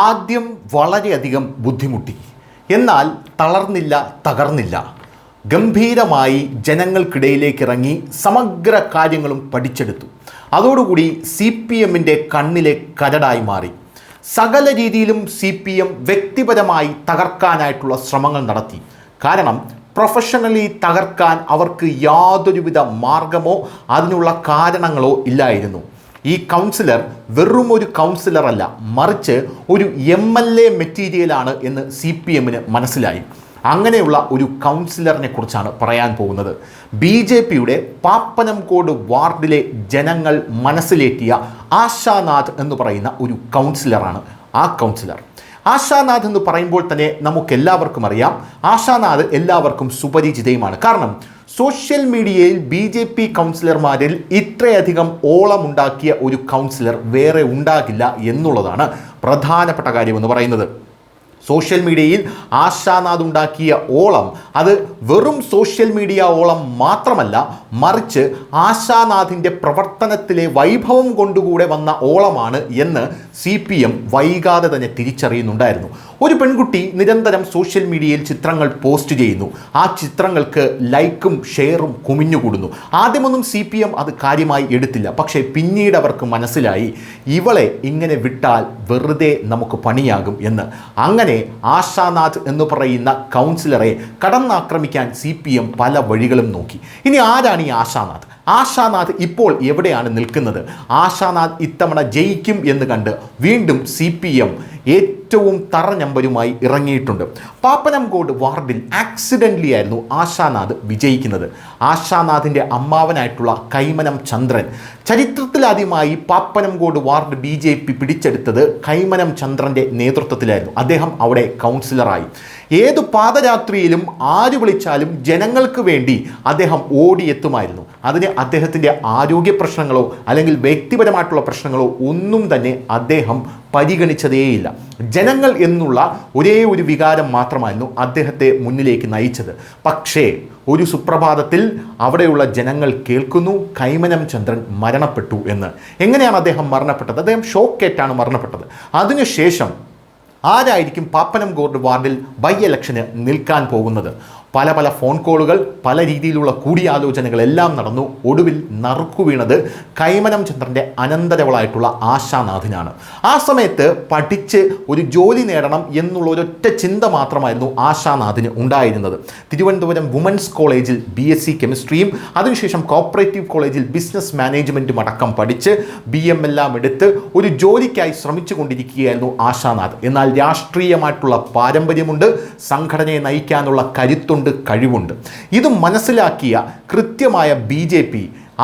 ആദ്യം വളരെയധികം ബുദ്ധിമുട്ടി, എന്നാൽ തളർന്നില്ല, തകർന്നില്ല. ഗംഭീരമായി ജനങ്ങൾക്കിടയിലേക്ക് ഇറങ്ങി സമഗ്ര കാര്യങ്ങളും പഠിച്ചെടുത്തു. അതോടുകൂടി CPMൻ്റെ കണ്ണിലെ കരടായി മാറി. സകല രീതിയിലും CPM വ്യക്തിപരമായി തകർക്കാനായിട്ടുള്ള ശ്രമങ്ങൾ നടത്തി. കാരണം പ്രൊഫഷണലി തകർക്കാൻ അവർക്ക് യാതൊരുവിധ മാർഗമോ അതിനുള്ള കാരണങ്ങളോ ഇല്ലായിരുന്നു. ഈ കൗൺസിലർ വെറും ഒരു കൗൺസിലറല്ല, മറിച്ച് ഒരു MLA മെറ്റീരിയലാണ് എന്ന് CPMന് മനസ്സിലായി. അങ്ങനെയുള്ള ഒരു കൗൺസിലറിനെ കുറിച്ചാണ് പറയാൻ പോകുന്നത്. BJPയുടെ പാപ്പനംകോട് വാർഡിലെ ജനങ്ങൾ മനസ്സിലേറ്റിയ ആശാനാഥ് എന്ന് പറയുന്ന ഒരു കൗൺസിലറാണ് ആ കൗൺസിലർ. ആശാനാഥ് എന്ന് പറയുമ്പോൾ തന്നെ നമുക്കെല്ലാവർക്കും അറിയാം, ആശാനാഥ് എല്ലാവർക്കും സുപരിചിതയുമാണ്. കാരണം സോഷ്യൽ മീഡിയയിൽ BJP കൗൺസിലർമാരിൽ ഇത്രയധികം ഓളമുണ്ടാക്കിയ ഒരു കൗൺസിലർ വേറെ ഉണ്ടാകില്ല എന്നുള്ളതാണ് പ്രധാനപ്പെട്ട കാര്യമെന്ന് പറയുന്നത്. സോഷ്യൽ മീഡിയയിൽ ആശാനാഥ് ഉണ്ടാക്കിയ ഓളം അത് വെറും സോഷ്യൽ മീഡിയ ഓളം മാത്രമല്ല, മറിച്ച് ആശാനാഥിൻ്റെ പ്രവർത്തനത്തിലെ വൈഭവം കൊണ്ടുകൂടെ വന്ന ഓളമാണ് എന്ന് CPM വൈകാതെ തന്നെ തിരിച്ചറിയുന്നുണ്ടായിരുന്നു. ഒരു പെൺകുട്ടി നിരന്തരം സോഷ്യൽ മീഡിയയിൽ ചിത്രങ്ങൾ പോസ്റ്റ് ചെയ്യുന്നു. ആ ചിത്രങ്ങൾക്ക് ലൈക്കും ഷെയറും കുമിഞ്ഞുകൂടുന്നു. ആദ്യമൊന്നും CPM അത് കാര്യമായി എടുത്തില്ല. പക്ഷേ പിന്നീട് അവർക്ക് മനസ്സിലായി, ഇവളെ ഇങ്ങനെ വിട്ടാൽ വെറുതെ നമുക്ക് പണിയാകും എന്ന്. അങ്ങനെ ആശാനാഥ് എന്ന് പറയുന്ന കൗൺസിലറെ കടന്നാക്രമിക്കാൻ CPM പല വഴികളും നോക്കി. ഇനി ആരാണ് ഈ ആശാനാഥ്? ആശാനാഥ് ഇപ്പോൾ എവിടെയാണ് നിൽക്കുന്നത്? ആശാനാഥ് ഇത്തവണ ജയിക്കും എന്ന് കണ്ട് വീണ്ടും CPM ഏറ്റവും തറഞ്ഞമ്പരുമായി ഇറങ്ങിയിട്ടുണ്ട്. പാപ്പനംകോട് വാർഡിൽ ആക്സിഡൻ്റലി ആയിരുന്നു ആശാനാഥ് വിജയിക്കുന്നത്. ആശാനാഥിൻ്റെ അമ്മാവനായിട്ടുള്ള കൈമനം ചന്ദ്രൻ, ചരിത്രത്തിലാദ്യമായി പാപ്പനംകോട് വാർഡ് BJP പിടിച്ചെടുത്തത് കൈമനം ചന്ദ്രൻ്റെ നേതൃത്വത്തിലായിരുന്നു. അദ്ദേഹം അവിടെ കൗൺസിലറായി. ഏതു പാദയാത്രയിലും ആര് വിളിച്ചാലും ജനങ്ങൾക്ക് വേണ്ടി അദ്ദേഹം ഓടിയെത്തുമായിരുന്നു. അതിന് അദ്ദേഹത്തിൻ്റെ ആരോഗ്യ പ്രശ്നങ്ങളോ അല്ലെങ്കിൽ വ്യക്തിപരമായിട്ടുള്ള പ്രശ്നങ്ങളോ ഒന്നും തന്നെ അദ്ദേഹം പരിഗണിച്ചതേയില്ല. ജനങ്ങൾ എന്നുള്ള ഒരേ ഒരു വികാരം മാത്രമായിരുന്നു അദ്ദേഹത്തെ മുന്നിലേക്ക് നയിച്ചത്. പക്ഷേ ഒരു സുപ്രഭാതത്തിൽ അവിടെയുള്ള ജനങ്ങൾ കേൾക്കുന്നു, കൈമനം ചന്ദ്രൻ മരണപ്പെട്ടു എന്ന്. എങ്ങനെയാണ് അദ്ദേഹം മരണപ്പെട്ടത്? അദ്ദേഹം ഷോക്കേറ്റാണ് മരണപ്പെട്ടത്. അതിനുശേഷം ആരായിരിക്കും പാപ്പനംകോട് വാർഡിൽ ബൈ ഇലക്ഷന് നിൽക്കാൻ പോകുന്നത്? പല ഫോൺ കോളുകൾ, പല രീതിയിലുള്ള കൂടിയാലോചനകളെല്ലാം നടന്നു. ഒടുവിൽ നറുക്കു വീണത് കൈമനം ചന്ദ്രൻ്റെ അനന്തരവളായിട്ടുള്ള ആശാനാഥിനാണ്. ആ സമയത്ത് പഠിച്ച് ഒരു ജോലി നേടണം എന്നുള്ള ഒരൊറ്റ ചിന്ത മാത്രമായിരുന്നു ആശാനാഥിന് ഉണ്ടായിരുന്നത്. തിരുവനന്തപുരം വുമൻസ് കോളേജിൽ BSc കെമിസ്ട്രിയും അതിനുശേഷം കോപ്പറേറ്റീവ് കോളേജിൽ ബിസിനസ് മാനേജ്മെൻറ്റും അടക്കം പഠിച്ച് BM എല്ലാം എടുത്ത് ഒരു ജോലിക്കായി ശ്രമിച്ചു കൊണ്ടിരിക്കുകയായിരുന്നു ആശാനാഥ്. എന്നാൽ രാഷ്ട്രീയമായിട്ടുള്ള പാരമ്പര്യമുണ്ട്, സംഘടനയെ നയിക്കാനുള്ള കരുത്തുണ്ട്, കഴിവുണ്ട്. ഇത് മനസ്സിലാക്കിയ കൃത്യമായ BJP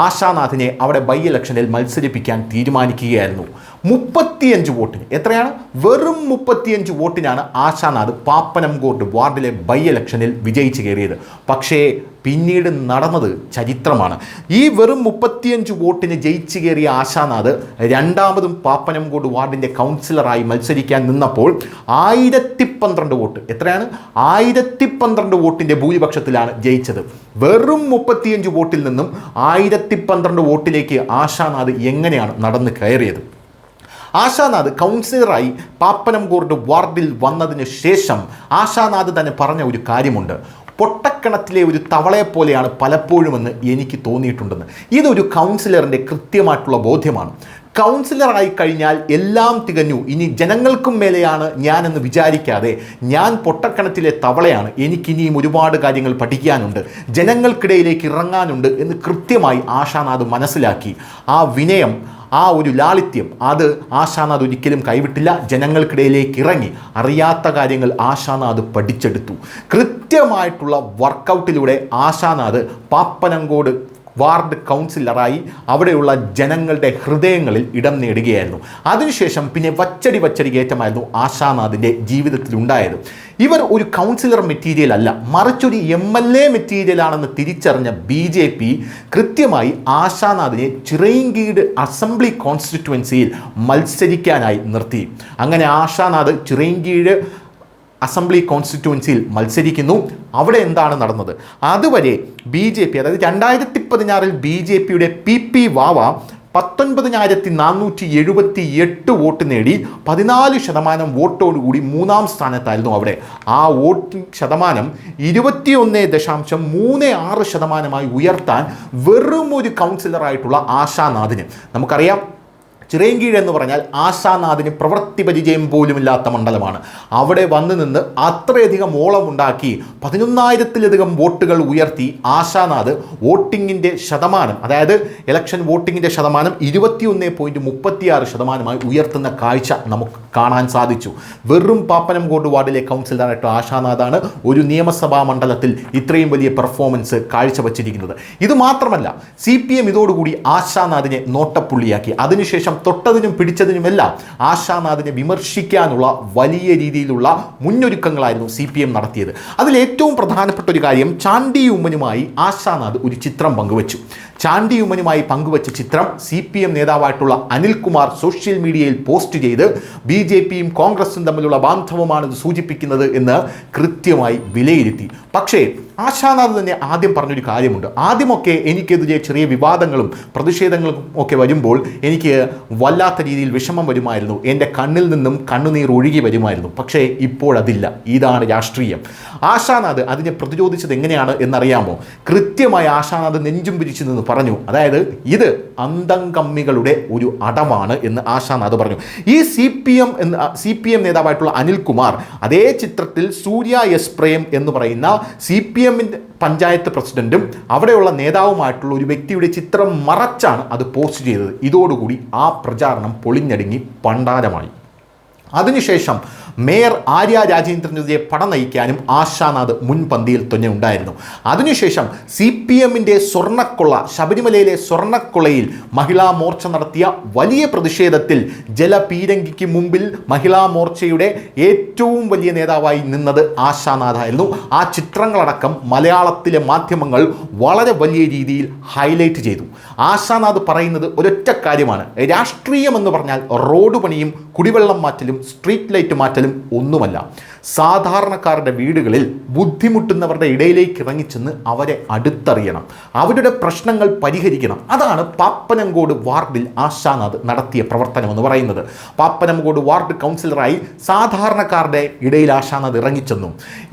ആശാനാഥിനെ അവിടെ ബൈ ഇലക്ഷനിൽ മത്സരിപ്പിക്കാൻ തീരുമാനിക്കുകയായിരുന്നു. 35 വോട്ടിന്, എത്രയാണ്? വെറും 35 വോട്ടിനാണ് ആശാനാഥ് പാപ്പനംകോട് വാർഡിലെ ബൈ ഇലക്ഷനിൽ വിജയിച്ചു കയറിയത്. പക്ഷേ പിന്നീട് നടന്നത് ചരിത്രമാണ്. ഈ വെറും 35 വോട്ടിന് ജയിച്ചു കയറിയ ആശാനാഥ് രണ്ടാമതും പാപ്പനംകോട് വാർഡിൻ്റെ കൗൺസിലറായി മത്സരിക്കാൻ നിന്നപ്പോൾ 1012 വോട്ട്, എത്രയാണ്? 1012 വോട്ടിൻ്റെ ഭൂരിപക്ഷത്തിലാണ് ജയിച്ചത്. വെറും 35 വോട്ടിൽ നിന്നും 1012 വോട്ടിലേക്ക് ആശാനാഥ് എങ്ങനെയാണ് നടന്ന് കയറിയത്? ആശാനാഥ് കൗൺസിലറായി പാപ്പനംകോട് വാർഡിൽ വന്നതിന് ശേഷം ആശാനാഥ് തന്നെ പറഞ്ഞ ഒരു കാര്യമുണ്ട്. പൊട്ടക്കിണറ്റിലെ ഒരു തവളയെ പോലെയാണ് പലപ്പോഴുമെന്ന് എനിക്ക് തോന്നിയിട്ടുണ്ടെന്ന്. ഇതൊരു കൗൺസിലറിൻ്റെ കൃത്യമായിട്ടുള്ള ബോധ്യമാണ്. കൗൺസിലറായി കഴിഞ്ഞാൽ എല്ലാം തികഞ്ഞു, ഇനി ജനങ്ങൾക്കും മേലെയാണ് ഞാനെന്ന് വിചാരിക്കാതെ, ഞാൻ പൊട്ടക്കിണറ്റിലെ തവളയാണ്, എനിക്കിനിയും ഒരുപാട് കാര്യങ്ങൾ പഠിക്കാനുണ്ട്, ജനങ്ങൾക്കിടയിലേക്ക് ഇറങ്ങാനുണ്ട് എന്ന് കൃത്യമായി ആശാനാഥ് മനസ്സിലാക്കി. ആ വിനയം, ആ ഒരു ലാളിത്യം, അത് ആശാനാഥ് ഒരിക്കലും കൈവിട്ടില്ല. ജനങ്ങൾക്കിടയിലേക്ക് ഇറങ്ങി അറിയാത്ത കാര്യങ്ങൾ ആശാനാഥ് പഠിച്ചെടുത്തു. കൃത്യമായിട്ടുള്ള വർക്കൗട്ടിലൂടെ ആശാനാഥ് പാപ്പനംകോട് വാർഡ് കൗൺസിലറായി അവിടെയുള്ള ജനങ്ങളുടെ ഹൃദയങ്ങളിൽ ഇടം നേടുകയായിരുന്നു. അതിനുശേഷം പിന്നെ വച്ചടി കയറ്റമായിരുന്നു ആശാനാഥിൻ്റെ ജീവിതത്തിലുണ്ടായത്. ഇവർ ഒരു കൗൺസിലർ മെറ്റീരിയൽ അല്ല, മറിച്ചൊരു MLA മെറ്റീരിയലാണെന്ന് തിരിച്ചറിഞ്ഞ BJP കൃത്യമായി ആശാനാഥിനെ ചിറയിൻകീഴ് അസംബ്ലി കോൺസ്റ്റിറ്റ്യുവൻസിയിൽ മത്സരിക്കാനായി നിർത്തി. അങ്ങനെ ആശാനാഥ് ചിറയിൻകീഴ് അസംബ്ലി കോൺസ്റ്റിറ്റ്യുവൻസിയിൽ മത്സരിക്കുന്നു. അവിടെ എന്താണ് നടന്നത്? അതുവരെ BJP, അതായത് 2016 BJPയുടെ PP വാവ 19,478 വോട്ട് നേടി 14% വോട്ടോടുകൂടി 3-ാം സ്ഥാനത്തായിരുന്നു അവിടെ. ആ വോട്ടിംഗ് ശതമാനം 21.36% ഉയർത്താൻ വെറും ഒരു കൗൺസിലറായിട്ടുള്ള ആശാനാഥിന്, നമുക്കറിയാം ചിറയൻകീഴ് എന്ന് പറഞ്ഞാൽ ആശാനാഥിന് പ്രവൃത്തി പരിചയം പോലുമില്ലാത്ത മണ്ഡലമാണ്. അവിടെ വന്നു നിന്ന് അത്രയധികം ഓളമുണ്ടാക്കി 11,000-ലധികം വോട്ടുകൾ ഉയർത്തി ആശാനാഥ് വോട്ടിങ്ങിൻ്റെ ശതമാനം, അതായത് ഇലക്ഷൻ വോട്ടിങ്ങിൻ്റെ ശതമാനം 21.36% ഉയർത്തുന്ന കാഴ്ച നമുക്ക് കാണാൻ സാധിച്ചു. വെറും പാപ്പനംകോട് വാർഡിലെ കൗൺസിലറായിട്ട് ആശാനാഥാണ് ഒരു നിയമസഭാ മണ്ഡലത്തിൽ ഇത്രയും വലിയ പെർഫോമൻസ് കാഴ്ചവച്ചിരിക്കുന്നത്. ഇത് മാത്രമല്ല, CPM ഇതോടുകൂടി ആശാനാഥിനെ നോട്ടപ്പുള്ളിയാക്കി. അതിനുശേഷം തൊട്ടതിനും പിടിച്ചതിനുമെല്ലാം ആശാനാഥിനെ വിമർശിക്കാനുള്ള വലിയ രീതിയിലുള്ള മുന്നൊരുക്കങ്ങളായിരുന്നു CPM നടത്തിയത്. അതിൽ ഏറ്റവും പ്രധാനപ്പെട്ട ഒരു കാര്യം, ചാണ്ടി ഉമ്മനുമായി ആശാനാഥ് ഒരു ചിത്രം പങ്കുവച്ചു. ചാണ്ടി ഉമ്മനുമായി പങ്കുവച്ച ചിത്രം CPM നേതാവായിട്ടുള്ള അനിൽകുമാർ സോഷ്യൽ മീഡിയയിൽ പോസ്റ്റ് ചെയ്ത് BJPയും കോൺഗ്രസും തമ്മിലുള്ള ബാന്ധവമാണ് ഇത് സൂചിപ്പിക്കുന്നത് എന്ന് കൃത്യമായി വിലയിരുത്തി. പക്ഷേ ആശാനാഥ് തന്നെ ആദ്യം പറഞ്ഞൊരു കാര്യമുണ്ട്. ആദ്യമൊക്കെ എനിക്കെതിരെ ചെറിയ വിവാദങ്ങളും പ്രതിഷേധങ്ങളും ഒക്കെ വരുമ്പോൾ എനിക്ക് വല്ലാത്ത രീതിയിൽ വിഷമം വരുമായിരുന്നു, എൻ്റെ കണ്ണിൽ നിന്നും കണ്ണുനീർ ഒഴുകി വരുമായിരുന്നു. പക്ഷേ ഇപ്പോഴതില്ല. ഇതാണ് രാഷ്ട്രീയം. ആശാനാഥ് അതിനെ പ്രതിരോധിച്ചത് എങ്ങനെയാണ് എന്നറിയാമോ? കൃത്യമായി ആശാനാഥ് നെഞ്ചും പിരിച്ചു നിന്ന് പറഞ്ഞു, അതായത് ഇത് അന്തംകമ്മികളുടെ ഒരു അടമാണ് എന്ന് ആശാനാഥ് പറഞ്ഞു. ഈ CPM നേതാവായിട്ടുള്ള അനിൽകുമാർ അതേ ചിത്രത്തിൽ സൂര്യ എസ് പ്രേം എന്ന് പറയുന്ന CPM പഞ്ചായത്ത് പ്രസിഡന്റും അവിടെയുള്ള നേതാവുമായിട്ടുള്ള ഒരു വ്യക്തിയുടെ ചിത്രം മറച്ചാണ് അത് പോസ്റ്റ് ചെയ്തത്. ഇതോടുകൂടി ആ പ്രചാരണം പൊളിഞ്ഞടുങ്ങി പണ്ടാരമായി. അതിനുശേഷം മേയർ ആര്യ രാജേന്ദ്രനെതിരെ പട നയിക്കാനും ആശാനാഥ് മുൻപന്തിയിൽ തന്നെ ഉണ്ടായിരുന്നു. അതിനുശേഷം CPMൻ്റെ സ്വർണ്ണക്കൊള്ള, ശബരിമലയിലെ സ്വർണ്ണക്കൊള്ളയിൽ മഹിളാ മോർച്ച നടത്തിയ വലിയ പ്രതിഷേധത്തിൽ ജലപീരങ്കിക്ക് മുമ്പിൽ മഹിളാ മോർച്ചയുടെ ഏറ്റവും വലിയ നേതാവായി നിന്നത് ആശാനാഥായിരുന്നു. ആ ചിത്രങ്ങളടക്കം മലയാളത്തിലെ മാധ്യമങ്ങൾ വളരെ വലിയ രീതിയിൽ ഹൈലൈറ്റ് ചെയ്തു. ആശാനാഥ് പറയുന്നത് ഒരൊറ്റ കാര്യമാണ്, രാഷ്ട്രീയം എന്ന് പറഞ്ഞാൽ റോഡ് പണിയും കുടിവെള്ളം മാറ്റലും സ്ട്രീറ്റ് ലൈറ്റ് മാറ്റലും ഒന്നുമല്ല. സാധാരണക്കാരുടെ വീടുകളിൽ ബുദ്ധിമുട്ടുന്നവരുടെ ഇടയിലേക്ക് ഇറങ്ങിച്ചെന്ന് അവരെ അടുത്തറിയണം, അവരുടെ പ്രശ്നങ്ങൾ പരിഹരിക്കണം. അതാണ് പാപ്പനംകോട് വാർഡിൽ ആശാനാഥ് നടത്തിയ പ്രവർത്തനം എന്ന് പറയുന്നത്. പാപ്പനംകോട് വാർഡ് കൗൺസിലറായി സാധാരണക്കാരുടെ ഇടയിൽ ആശാനാഥ് ഇറങ്ങിച്ചെന്നു.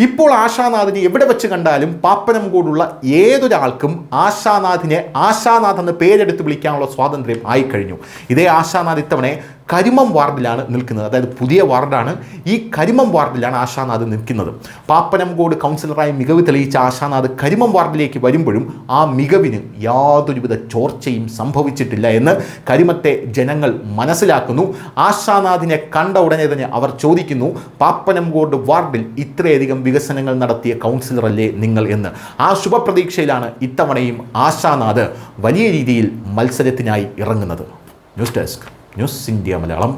ഇപ്പോൾ ആശാനാഥിനെ എവിടെ വെച്ച് കണ്ടാലും പാപ്പനംകോടുള്ള ഏതൊരാൾക്കും ആശാനാഥിനെ ആശാനാഥ് എന്ന് പേരെടുത്ത് വിളിക്കാനുള്ള സ്വാതന്ത്ര്യം ആയിക്കഴിഞ്ഞു. ഇതേ ആശാനാഥ് ഇത്തവണ കരിമം വാർഡിലാണ് നിൽക്കുന്നത്. അതായത് പുതിയ വാർഡാണ്. ഈ കരിമം വാർഡിലാണ് ആശാനാഥ് നിൽക്കുന്നത്. പാപ്പനംകോട് കൗൺസിലറായി മികവ് തെളിയിച്ച ആശാനാഥ് കരിമം വാർഡിലേക്ക് വരുമ്പോഴും ആ മികവിന് യാതൊരുവിധ ചോർച്ചയും സംഭവിച്ചിട്ടില്ല എന്ന് കരിമത്തെ ജനങ്ങൾ മനസ്സിലാക്കുന്നു. ആശാനാഥിനെ കണ്ട ഉടനെ തന്നെ അവർ ചോദിക്കുന്നു, പാപ്പനംകോട് വാർഡിൽ ഇത്രയധികം വികസനങ്ങൾ നടത്തിയ കൗൺസിലറല്ലേ നിങ്ങൾ എന്ന്. ആ ശുഭപ്രതീക്ഷയിലാണ് ഇത്തവണയും ആശാനാഥ് വലിയ രീതിയിൽ മത്സരത്തിനായി ഇറങ്ങുന്നത്. News desk, news India Malayalam.